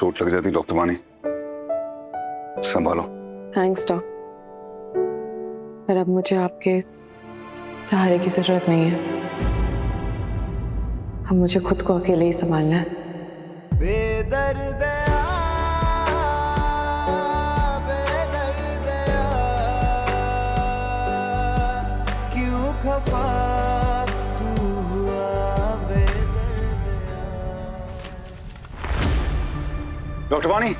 चोट लग जाती डॉक्टर वाणी। संभालो। थैंक्स डॉक, पर अब मुझे आपके सहारे की जरूरत नहीं है। अब मुझे खुद को अकेले ही संभालना है। बेदर्द क्यों खफा तू हुआ बेदर्द। डॉक्टर वाणी,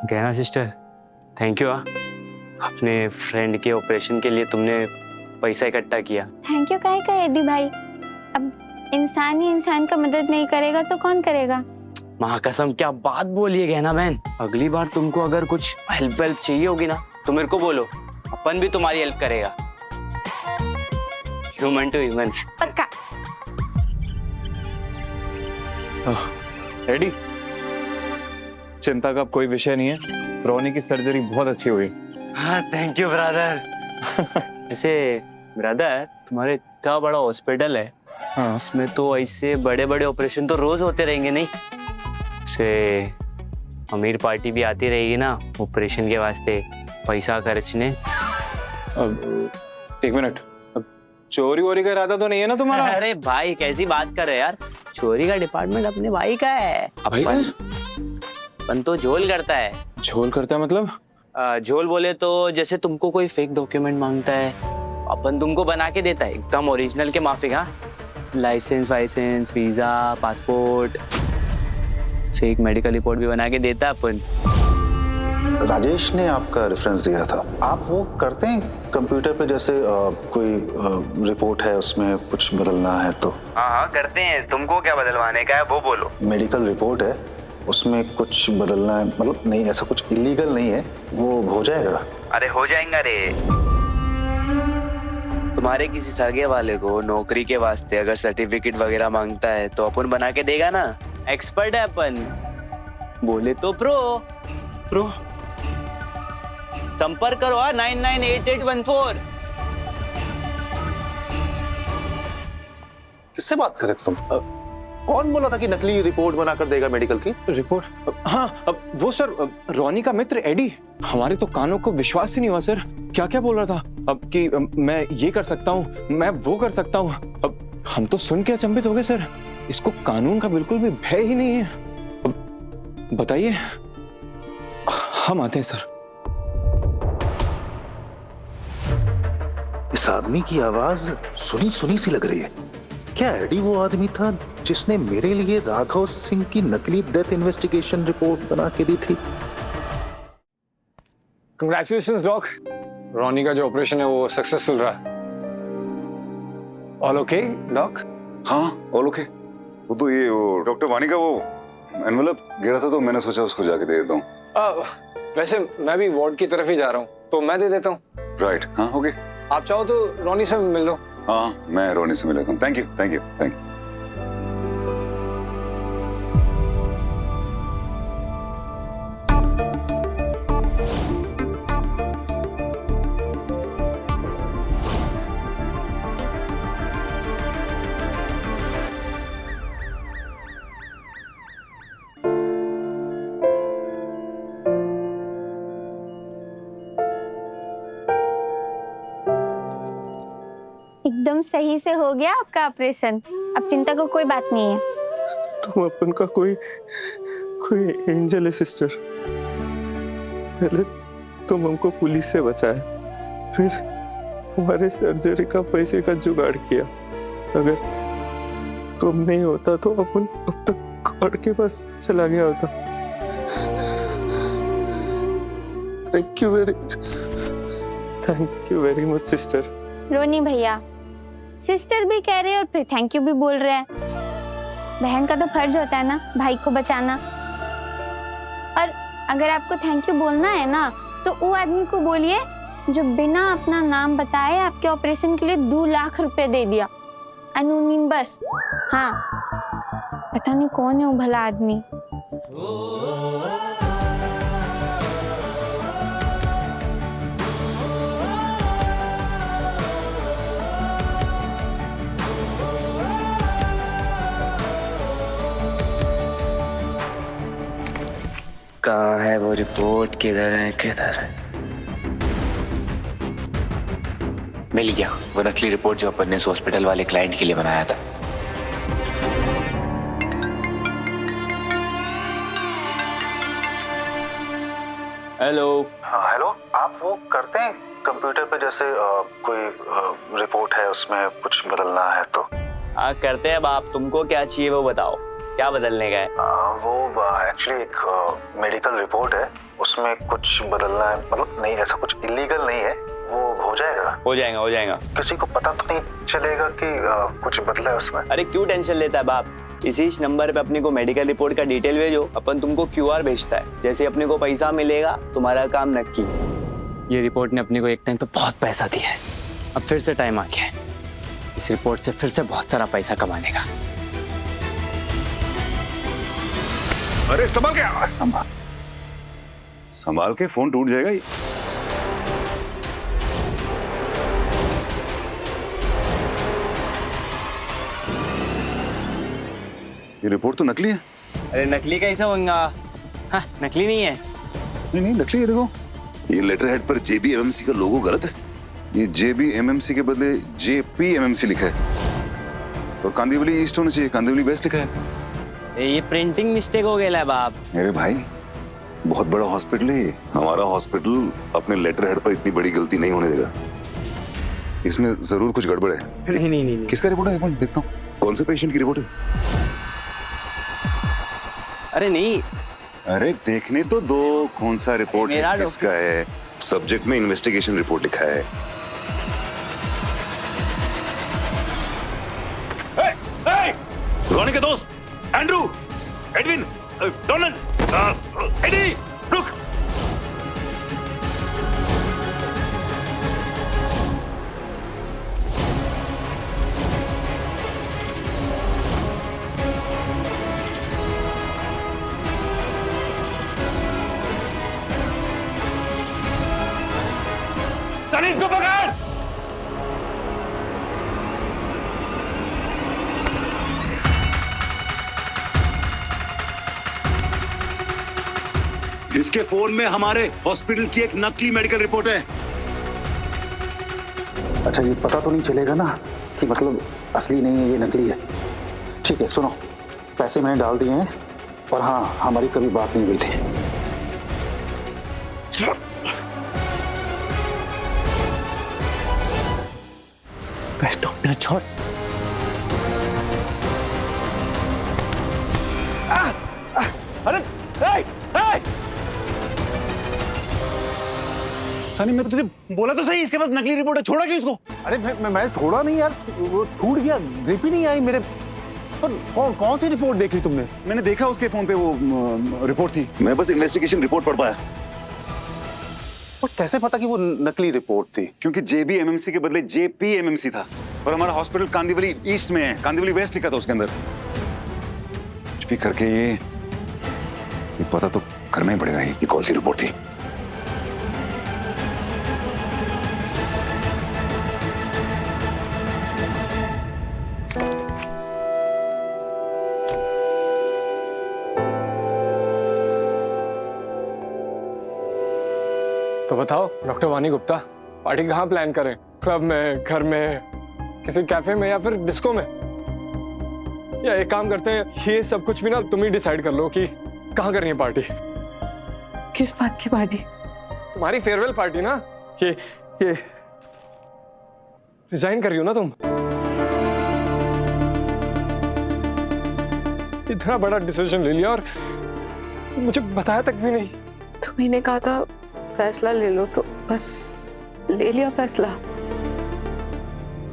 गया सिस्टर, थैंक यू। अपने फ्रेंड के ऑपरेशन के लिए तुमने पैसा इकट्ठा किया। थैंक यू काहे का एडी भाई, अब इंसान ही इंसान का मदद नहीं करेगा तो कौन करेगा। महाकसम क्या बात बोली है गहना बहन। अगली बार तुमको अगर कुछ हेल्प चाहिए होगी ना तो मेरे को बोलो, अपन भी तुम्हारी हेल्प करेगा। Human to human. पक्का। रेडी? चिंता का कोई विषय नहीं है, रोनी की सर्जरी बहुत अच्छी हुई। हाँ थैंक यू ब्रदर। वैसे ब्रदर, तुम्हारे इतना बड़ा हॉस्पिटल है, हाँ। उसमें तो ऐसे बड़े बड़े ऑपरेशन तो रोज होते रहेंगे नहीं? से अमीर पार्टी भी आती रहेगी ना ऑपरेशन के वास्ते पैसा खर्चने। अब एक मिनट, अब चोरी वोरी का इरादा तो नहीं है ना तुम्हारा? अरे भाई कैसी बात कर रहे यार, चोरी का डिपार्टमेंट अपने भाई का है। अपन तो झोल करता है। झोल करता है मतलब? झोल बोले तो जैसे तुमको कोई फेक डॉक्यूमेंट मांगता है, अपन तुमको बना के देता है एकदम ओरिजिनल के माफिक। हाँ, लाइसेंस वाइसेंस, visa, passport, fake medical report भी बना के देता है अपन। राजेश ने आपका रेफरेंस दिया था, आप वो करते हैं कंप्यूटर पे? जैसे कोई रिपोर्ट है उसमें कुछ बदलना है तो? हाँ करते हैं। तुमको क्या बदलवाने का है वो बोलो। मेडिकल रिपोर्ट है, उसमें कुछ बदलना है, मतलब नहीं ऐसा कुछ इलीगल नहीं है, वो हो जाएगा? अरे हो जाएगा रे। तुम्हारे किसी सगे वाले को नौकरी के वास्ते अगर सर्टिफिकेट वगैरह मांगता है तो अपन बना के देगा ना, एक्सपर्ट है अपन। बोले तो प्रो संपर्क करो 998814। किससे बात कर रहे थे तुम? कौन बोला था कि नकली रिपोर्ट बनाकर देगा मेडिकल की? रिपोर्ट? हाँ, अब वो सर रोनी का मित्र एडी। हमारे तो कानों को विश्वास ही नहीं हुआ सर। क्या क्या बोल रहा था अब कि मैं ये कर सकता हूँ, मैं वो कर सकता हूँ। अब हम तो सुन के अचंभित हो गए सर। इसको कानून का बिल्कुल भी भय ही नहीं है। अब बताइए, हम आते हैं सर। इस आदमी की आवाज सुनी सुनी सी लग रही है। क्या एडी वो आदमी था जिसने मेरे लिए राघव सिंह की नकली डेथ इन्वेस्टिगेशन रिपोर्ट बना के दी थी? कंग्रेचुलेशंस डॉक, रोनी का जो ऑपरेशन है वो सक्सेसफुल रहा। All okay doc? हाँ ऑल ओके। वो तो ये वो डॉक्टर वाणी का वो एनवेलप गिरा था तो मैंने सोचा उसको जाके दे देता हूँ। वैसे मैं भी वार्ड की तरफ ही जा रहा हूँ तो मैं दे देता हूँ। राइट, हाँ ओके। आप चाहो तो रोनी से मिल लो। हाँ मैं रोनी से मिल लेता हूँ। Thank you thank you thank you. एकदम सही से हो गया आपका ऑपरेशन, अब चिंता को कोई बात नहीं है। तुम अपन का कोई एंजल है सिस्टर। पहले तुम हमको पुलिस से बचाए, फिर हमारे सर्जरी का पैसे का जुगाड़ किया। अगर तुम नहीं होता तो अपन अब तक गॉड के पास चला गया होता। Thank you very much sister. Roni भैया, सिस्टर भी कह रहे हैं और फिर थैंक यू भी बोल रहे हैं। बहन का तो फर्ज होता है ना भाई को बचाना। और अगर आपको थैंक यू बोलना है ना तो वो आदमी को बोलिए जो बिना अपना नाम बताए आपके ऑपरेशन के लिए 2 लाख रुपए दे दिया। अनोनिम बस। हाँ, पता नहीं कौन है वो भला आदमी। कहाँ है वो रिपोर्ट, किधर है? मिल गया, वो नकली रिपोर्ट जो अपन ने इस हॉस्पिटल वाले क्लाइंट के लिए बनाया था। हेलो। हाँ हेलो, आप वो करते हैं कंप्यूटर पे जैसे कोई रिपोर्ट है उसमें कुछ बदलना है तो? हाँ करते हैं बाप, तुमको क्या चाहिए वो बताओ, क्या बदलने का है? वो एक्चुअली एक मेडिकल रिपोर्ट है, उसमें कुछ बदलना है। मतलब नहीं, ऐसा कुछ इलीगल नहीं है, वो हो जाएगा? हो जाएगा। किसी को पता तो नहीं चलेगा कि कुछ बदला है उसमें? अरे क्यों टेंशन लेता है बाप, इसी नंबर पे अपने को मेडिकल रिपोर्ट का डिटेल भेजो, अपन तुमको QR भेजता है। जैसे अपने को पैसा मिलेगा तुम्हारा काम नक्की। ये रिपोर्ट ने अपने को एक टाइम पे बहुत पैसा दिया है, अब फिर से टाइम आ गया है इस रिपोर्ट से फिर से बहुत सारा पैसा कमाने का। अरे संभाल के, संभाल के, फोन टूट जाएगा। ये रिपोर्ट तो नकली है। अरे नकली कैसे होगा? हाँ, नकली नहीं है। नहीं नकली है, देखो ये लेटर हेड पर JBMMC का लोगो गलत है। ये JBMMC के बदले JPMMC लिखा है और कांदिवली ईस्ट होना चाहिए, कांदिवली वेस्ट लिखा है। ये प्रिंटिंग मिस्टेक हो गया है बाप। मेरे भाई बहुत बड़ा हॉस्पिटल है ये, हमारा हॉस्पिटल अपने लेटर हेड पर इतनी बड़ी गलती नहीं होने देगा। इसमें जरूर कुछ गड़बड़ है। नहीं। किसका रिपोर्ट है? एक मिनट देखता हूँ, कौन से पेशेंट की रिपोर्ट है? अरे नहीं, अरे देखने तो दो कौन सा रिपोर्ट मेरा है, किसका है। सब्जेक्ट में इन्वेस्टिगेशन रिपोर्ट लिखा है। रोनी के दोस्त एंड्रू, एडविन, डोनाल्ड, एडी, रुक। सनी इसको पकड़। इसके फोन में हमारे हॉस्पिटल की एक नकली मेडिकल रिपोर्ट है। अच्छा, ये पता तो नहीं चलेगा ना कि मतलब असली नहीं है, ये नकली है? ठीक है, सुनो, पैसे मैंने डाल दिए हैं और हाँ, हमारी कभी बात नहीं हुई थी। डॉक्टर छोड़। अरे सनी, मैं तो तुझे बोला तो सही, इसके पास नकली रिपोर्ट है, छोड़ा क्यों इसको? अरे मैं छोड़ा नहीं यार, वो छूट गया, ग्रिप ही नहीं आई मेरे पर। कौन सी रिपोर्ट देखी तुमने? मैंने देखा उसके फोन पे वो रिपोर्ट थी, मैं बस इन्वेस्टिगेशन रिपोर्ट पढ़ पाया। और कैसे पता कि वो नकली रिपोर्ट थी? क्योंकि JBMMC के बदले JPMMC था और हमारा हॉस्पिटल कांदिवली ईस्ट में है, कांदिवली वेस्ट लिखा था उसके अंदर। कुछ भी करके ये पता तो करना ही पड़ेगा ये कौन सी रिपोर्ट थी। तो बताओ डॉक्टर वानी गुप्ता, पार्टी कहाँ प्लान करें? क्लब में, घर में, किसी कैफे में या फिर डिस्को में? या एक काम करते हैं, ये सब कुछ भी ना तुम ही डिसाइड कर लो कि कहाँ करनी है पार्टी। किस बात की पार्टी? तुम्हारी फेयरवेल पार्टी ना। ये रिजाइन कर रही हो ना तुम? इतना बड़ा डिसीजन ले लिया और मुझे बताया तक भी नहीं। तुम्ही ने कहा था फैसला ले लो, तो बस ले लिया फैसला।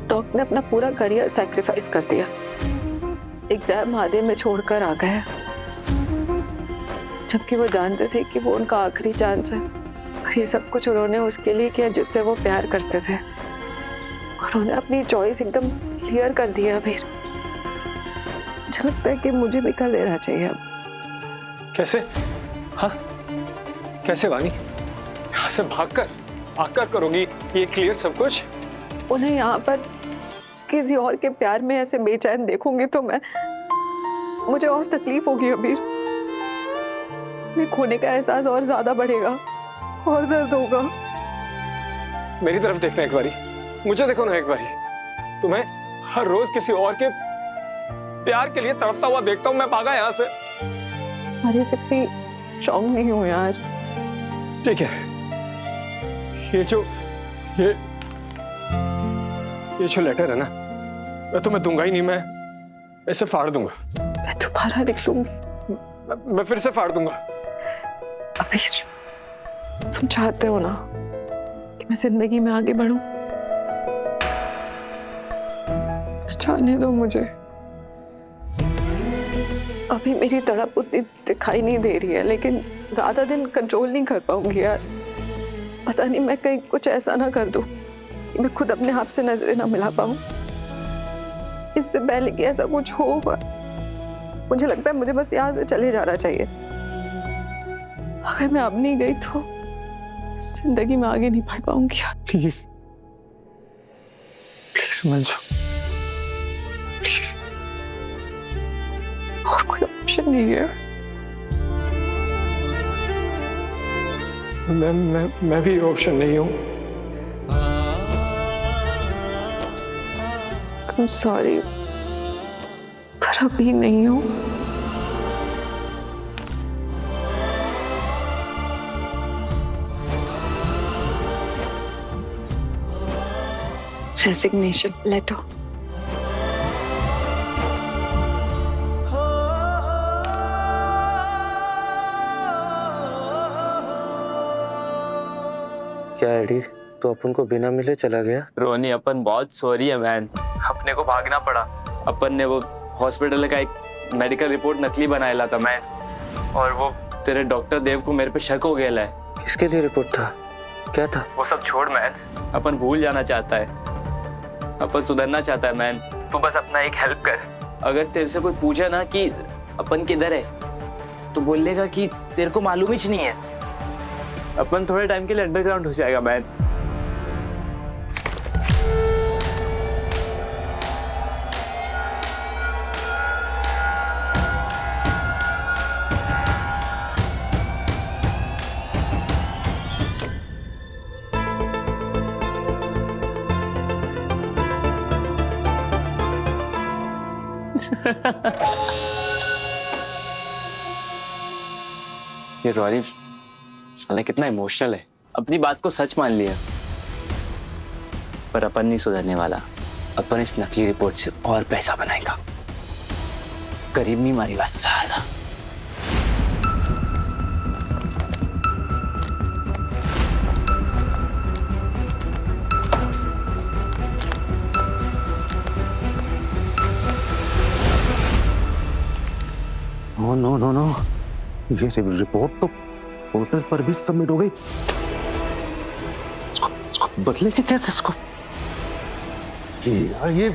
डॉक्टर ने अपना पूरा करियर सैक्रिफाइस कर दिया, एग्जाम आधे में छोड़कर आ गए, जबकि वो जानते थे कि वो उनका आखिरी चांस है। और ये सब कुछ उन्होंने उसके लिए किया जिससे वो प्यार करते थे। उन्होंने अपनी चॉइस एकदम क्लियर कर दिया अबीर। मुझे लगता है कि मुझे भी कर लेना चाहिए अब। कैसे? हाँ, कैसे वानी? यहाँ से भागकर करोगी ये क्लियर सब कुछ? उन्हें यहाँ पर किसी और के प्यार में ऐसे बेचैन देखूंगी तो मुझे और तकलीफ होगी अबीर। मैं खोने का एहसास और ज्यादा बढ़ेगा और दर्द होगा। मेरी तरफ देखना एक बारी, मुझे देखो ना एक बारी। तुम्हें हर रोज किसी और के प्यार के लिए तड़पता हुआ देखता हूं, मैं भागा यहाँ से। अरे जितनी स्ट्रांग नहीं हूं यार। ठीक है, ये जो लेटर है ना, मैं तुम्हें दूंगा ही नहीं, मैं इसे फाड़ दूंगा। मैं दोबारा लिख लूंगी। मैं फिर से फाड़ दूंगा। अबीर, तुम चाहते हो ना कि मैं जिंदगी में आगे बढ़ूं? चाहने दो मुझे। अभी मेरी तड़प उतनी दिखाई नहीं दे रही है, लेकिन ज्यादा दिन कंट्रोल नहीं कर पाऊंगी यार। पता नहीं मैं कहीं कुछ ऐसा ना कर दूं कि मैं खुद अपने आप से नजरें ना मिला पाऊं। इससे पहले कि ऐसा कुछ हो, मुझे लगता है मुझे बस यहाँ से चले जाना चाहिए। अगर मैं अब नहीं गई तो जिंदगी में आगे नहीं बढ़ पाऊंगी यार। प्लीज मान जाओ, प्लीज। और कोई ऑप्शन नहीं है। मैं भी ऑप्शन नहीं हूँ। I'm sorry, पर अभी नहीं हूँ। Resignation letter. क्या एडी, तो अपन को बिना मिले चला गया? रोनी, अपन बहुत सॉरी है मैन। अपने को भागना पड़ा। अपन ने वो हॉस्पिटल का एक मेडिकल रिपोर्ट नकली बनाया था मैन, और वो तेरे डॉक्टर देव को मेरे पे शक हो गया है। किसके लिए रिपोर्ट था? क्या था? वो सब छोड़ मैन, अपन भूल जाना चाहता है, अपन सुधरना चाहता है मैन। तू बस अपना एक हेल्प कर। अगर तेरे से कोई पूछे ना कि अपन किधर है, तो बोलेगा कि तेरे को मालूम ही नहीं है। अपन थोड़े टाइम के लिए अंडरग्राउंड हो जाएगा मैन। ये रोनी साला कितना इमोशनल है, अपनी बात को सच मान लिया। पर अपन नहीं सुधरने वाला। अपन इस नकली रिपोर्ट से और पैसा बनाएगा। करीब नहीं मारेगा साला। नो नो नो, ये रिपोर्ट तो पोर्टल पर भी सबमिट हो गई। इसको बदले के कैसे इसको? यार ये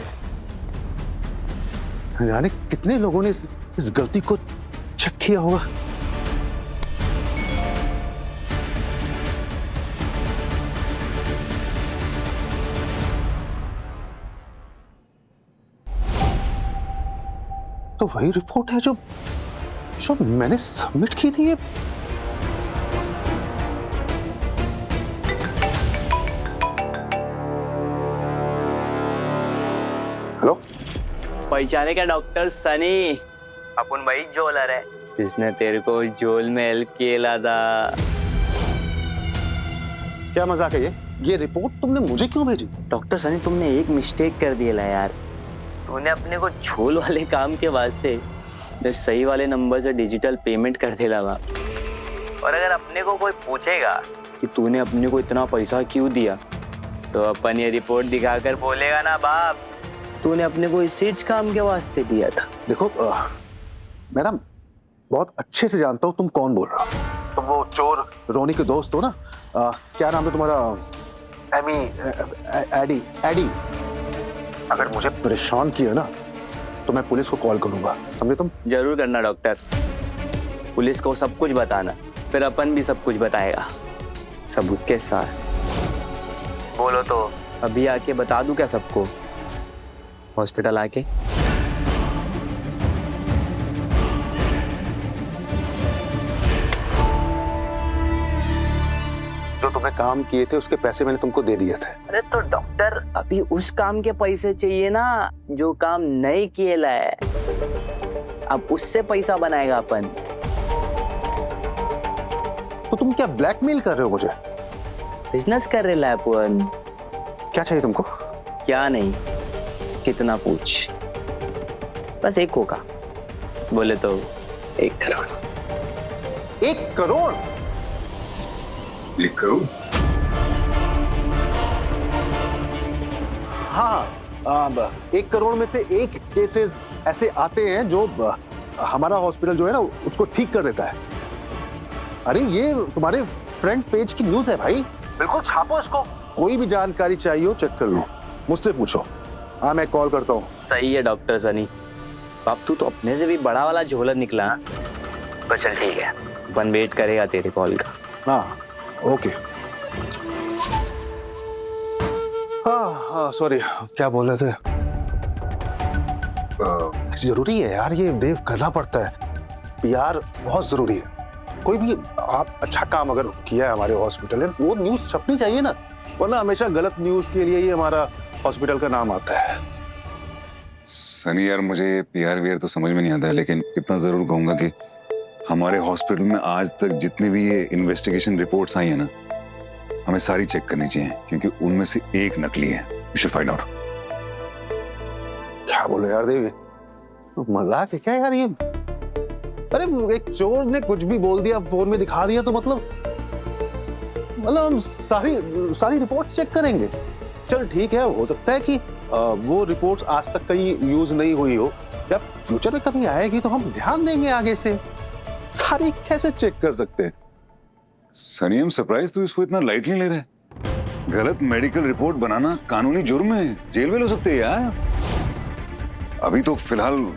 जाने कितने लोगों ने इस गलती को चेक किया होगा। तो वही रिपोर्ट है जो मैंने सबमिट की थी। हेलो, पहचाने क्या डॉक्टर सनी? अपन वही जोलर है जिसने तेरे को जोल में हेल्प किया था। क्या मजाक है ये रिपोर्ट तुमने मुझे क्यों भेजी? डॉक्टर सनी, तुमने एक मिस्टेक कर दिया यार। तूने अपने को झोल वाले काम के वास्ते सही वाले नंबर से डिजिटल पेमेंट कर देला बा। और अगर अपने को कोई पूछेगा कि तूने अपने को इतना पैसा क्यों दिया, तो अपन ये रिपोर्ट दिखाकर बोलेगा ना बाप, तूने अपने को इसी काम के वास्ते दिया था। देखो मैडम, बहुत अच्छे से जानता हूँ तुम कौन बोल रहा हो। तुम वो चोर रोनी के दोस्त हो ना, क्या नाम है तुम्हारा? एडी। एडी, अगर मुझे परेशान किया ना तो मैं पुलिस को कॉल करूंगा, समझे तुम? जरूर करना डॉक्टर, पुलिस को सब कुछ बताना, फिर अपन भी सब कुछ बताएगा सबूत के साथ। बोलो तो अभी आके बता दूं क्या सबको, हॉस्पिटल आके? जो तुम्हें काम किए थे उसके पैसे मैंने तुमको दे दिए थे। अरे तो डॉक्टर अभी उस काम के पैसे चाहिए ना जो काम नहीं किए है, अब उससे पैसा बनाएगा अपन। तो तुम क्या ब्लैकमेल कर रहे हो मुझे? बिजनेस कर रहे अपन। क्या चाहिए तुमको? क्या नहीं, कितना पूछ, बस एक होगा, बोले तो 1 करोड़। 1 करोड़? 1 करोड़? हाँ, 1 करोड़ में से 1 केसेस ऐसे आते हैं जो हमारा हॉस्पिटल जो है ना उसको ठीक कर देता है। अरे ये तुम्हारे फ्रंट पेज की न्यूज़ है भाई, बिल्कुल छापो इसको। कोई भी जानकारी चाहिए हो चेक कर लो, मुझसे पूछो। हाँ, मैं कॉल करता हूँ। सही है डॉक्टर सनी, अब तू तो अपने से भी बड़ा वाला झोला निकला। पर चल ठीक है, अपन वेट करेगा तेरे कॉल का। हाँ, ओके। हाँ, सॉरी, क्या बोल रहे थे? जरूरी है यार, ये देव करना पड़ता है, PR बहुत जरूरी है। कोई भी आप अच्छा काम अगर किया है हमारे हॉस्पिटल में, वो न्यूज़ छपनी चाहिए ना, वरना हमेशा गलत न्यूज़ के लिए ही हमारा हॉस्पिटल का नाम आता है। सनी यार, मुझे PR वीआर तो समझ में नहीं आता है, लेकिन इतना जरूर कहूंगा कि हमारे हॉस्पिटल में आज तक जितनी भी ये इन्वेस्टिगेशन रिपोर्ट्स आई है ना, हमें सारी चेक करनी चाहिए, क्योंकि उनमें से एक नकली है। You should find out. क्या बोलो यार देव, मजाक है क्या यार ये? अरे एक चोर ने कुछ भी बोल दिया, फोन में दिखा दिया, तो मतलब हम सारी रिपोर्ट चेक करेंगे। चल ठीक है, हो सकता है कि वो रिपोर्ट्स आज तक कहीं यूज नहीं हुई हो, जब फ्यूचर में कभी आएगी तो हम ध्यान देंगे आगे से। सारी कैसे चेक कर सकते हैं? सनी, आई एम सरप्राइज तू इसको इतना लाइटली ले रहा है। गलत मेडिकल रिपोर्ट बनाना कानूनी जुर्म है, जेल में हो सकते हैं यार। अभी तो फिलहाल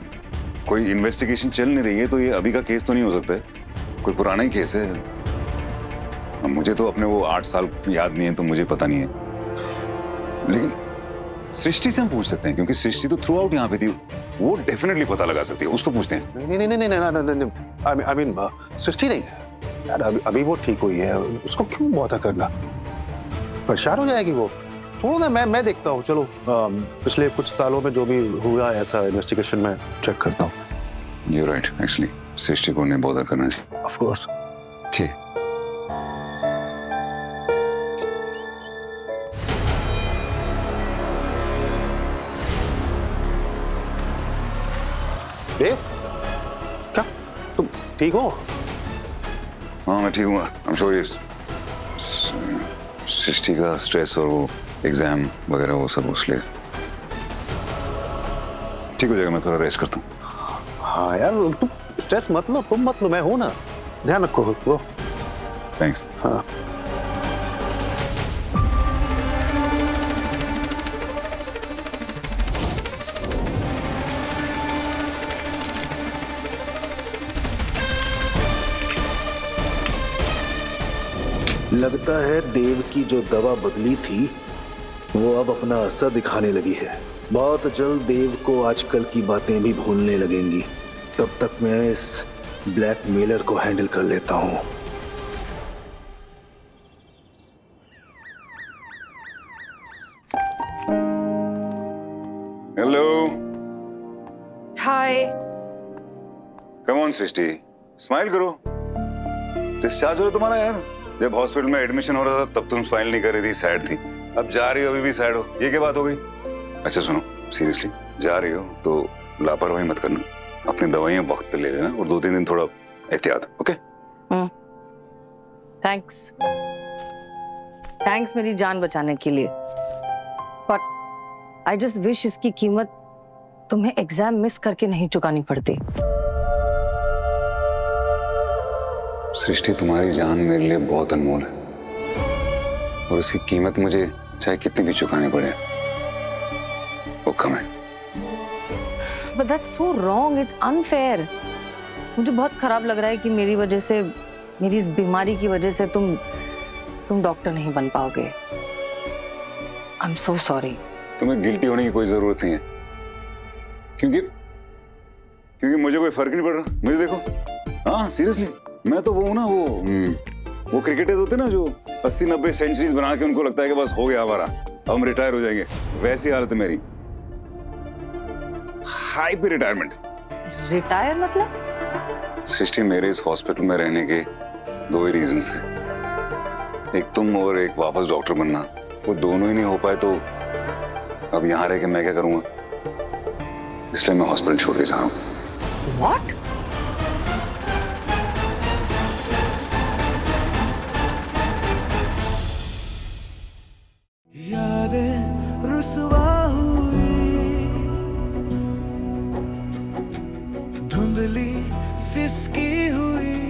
कोई इन्वेस्टिगेशन चल नहीं रही है, तो ये अभी का केस तो नहीं हो सकता है, कोई पुराना ही केस है। अब मुझे तो अपने वो 8 साल याद नहीं है, तो मुझे पता नहीं है, लेकिन सृष्टि से हम पूछ सकते हैं, क्योंकि सृष्टि तो थ्रू आउट यहाँ पे थी, वो डेफिनेटली पता लगा सकती है, उसको पूछते हैं। नहीं, आई मीन सृष्टि नहीं यार, अभी वो ठीक हुई है, उसको क्यों बॉदर करना? परेशान हो जाएगी वो। छोड़ो ना, मैं देखता हूँ। चलो, पिछले कुछ सालों में जो भी हुआ ऐसा इन्वेस्टिगेशन में चेक करता हूँ। You're right, actually, सृष्टि को नहीं बॉदर करना चाहिए। Of course. ठीक। देव, क्या तुम ठीक हो? हाँ, मैं ठीक हूँ। I'm sure ये सृष्टि का स्ट्रेस और वो एग्जाम वगैरह वो सब उसलिए ठीक हो जाएगा। मैं थोड़ा रेस्ट करता हूँ। हाँ यार, तुम स्ट्रेस मत लो, तुम मत लो, मैं हूं ना, ध्यान रखो खुद को। थैंक्स। हाँ। लगता है देव की जो दवा बदली थी वो अब अपना असर दिखाने लगी है। बहुत जल्द देव को आजकल की बातें भी भूलने लगेंगी। तब तक मैं इस ब्लैकमेलर को हैंडल कर लेता हूं। Hello. Hi. Come on Srishti, smile करो। डिस्चार्ज हो तुम्हारा यार। जब हॉस्पिटल में एडमिशन हो रहा था तब तुम स्माइल नहीं कर रही थी, सैड थी। अब जा रही हो अभी भी सैड हो, ये क्या बात हो गई? अच्छा सुनो, सीरियसली जा रही हो तो लापरवाही मत करना, अपनी दवाइयां वक्त पे ले लेना और 2-3 दिन थोड़ा एहतियात। ओके? थैंक्स मेरी जान बचाने के लिए, बट आई जस्ट विश इसकी कीमत तुम्हें एग्जाम मिस करके नहीं चुकानी पड़ती। सृष्टि, तुम्हारी जान मेरे लिए बहुत अनमोल है। और उसकी कीमत मुझे चाहे कितनी भी चुकानी पड़े वो कम है। But that's so wrong. It's unfair. मुझे बहुत खराब लग रहा है कि मेरी वजह से, मेरी इस बीमारी की वजह से तुम डॉक्टर नहीं बन पाओगे। I'm so sorry. तुम्हें गिल्टी होने की कोई जरूरत नहीं है, क्योंकि मुझे कोई फर्क नहीं पड़ रहा। मुझे देखो, हाँ सीरियसली, मैं तो वो हूं ना, वो क्रिकेटर्स होते हैं ना जो 80-90 सेंचुरीज बना के उनको लगता है कि बस हो गया हमारा, अब हम रिटायर हो जाएंगे, वैसी हालत है मेरी। हाई पे रिटायरमेंट। रिटायर मतलब? सृष्टि, मेरे इस हॉस्पिटल में रहने के 2 ही रीजंस थे, एक तुम और एक वापस डॉक्टर बनना। वो दोनों ही नहीं हो पाए तो अब यहाँ रह के मैं क्या करूंगा, इसलिए मैं हॉस्पिटल छोड़ के जा रहा हूँ। What? यादें रुसवा हुई, धुंधली सिसकी हुई,